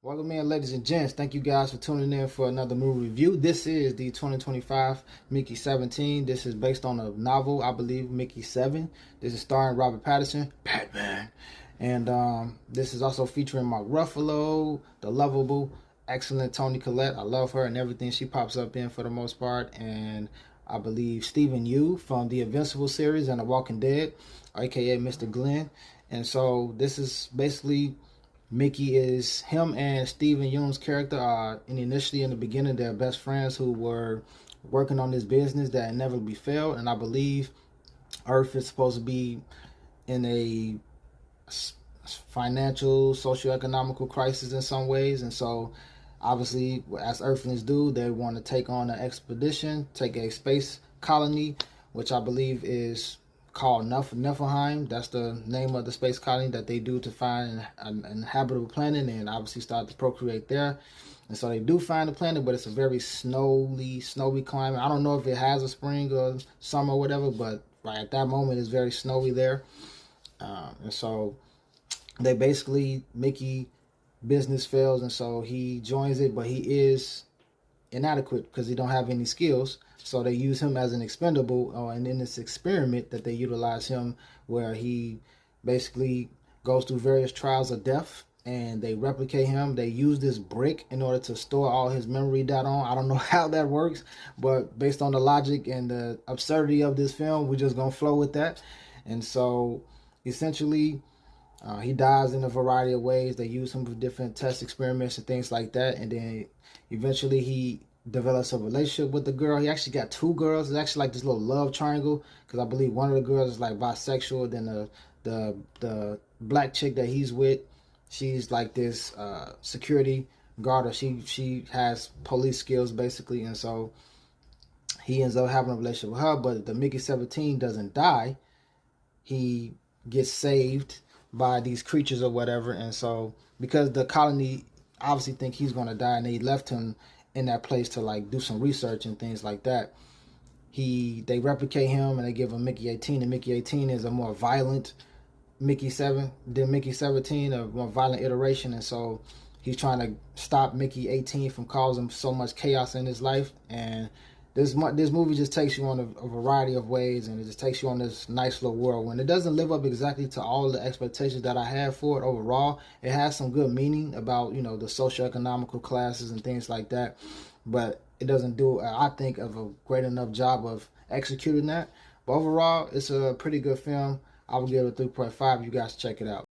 Welcome in, ladies and gents. Thank you guys for tuning in for another movie review. This is the 2025 Mickey 17. This is based on a novel, I believe, Mickey 7. This is starring Robert Pattinson, Batman. And this is also featuring Mark Ruffalo, the lovable, excellent Toni Collette. I love her and everything she pops up in for the most part. And I believe Stephen Yu from the Invincible series and The Walking Dead, aka Mr. Glenn. And so this is basically Mickey is him and Steven Yeun's character are initially in the beginning they're best friends who were working on this business that inevitably failed, and I believe Earth is supposed to be in a financial, socio-economical crisis in some ways, and so obviously as Earthlings do, they want to take on an expedition, take a space colony, which I believe is called Niflheim. That's the name of the space colony that they do to find an habitable planet and obviously start to procreate there. And so they do find the planet, but it's a very snowy climate. I don't know if it has a spring or summer or whatever, but right at that moment it's very snowy there. And so they basically, Mickey business fails, and so he joins it, but he is inadequate because he don't have any skills. So they use him as an expendable, and in this experiment that they utilize him, where he basically goes through various trials of death, and they replicate him. They use this brick in order to store all his memory data on. I don't know how that works, but based on the logic and the absurdity of this film, we're just gonna flow with that. And so essentially he dies in a variety of ways. They use him for different test experiments and things like that. And then eventually he develops a relationship with the girl. He actually got two girls. It's actually like this little love triangle, because I believe one of the girls is like bisexual. Then the black chick that he's with, she's like this security guard, or she has police skills basically. And so he ends up having a relationship with her. But the Mickey 17 doesn't die. He gets saved by these creatures or whatever. And so because the colony obviously think he's going to die, and they left him in that place to like do some research and things like that, they replicate him and they give him Mickey 18, and Mickey 18 is a more violent Mickey 7 than Mickey 17, a more violent iteration. And so he's trying to stop Mickey 18 from causing so much chaos in his life. And this movie just takes you on a variety of ways, and it just takes you on this nice little whirlwind. It doesn't live up exactly to all the expectations that I had for it overall. It has some good meaning about, you know, the socioeconomical classes and things like that, but it doesn't do, I think, of a great enough job of executing that. But overall, it's a pretty good film. I would give it a 3.5. You guys check it out.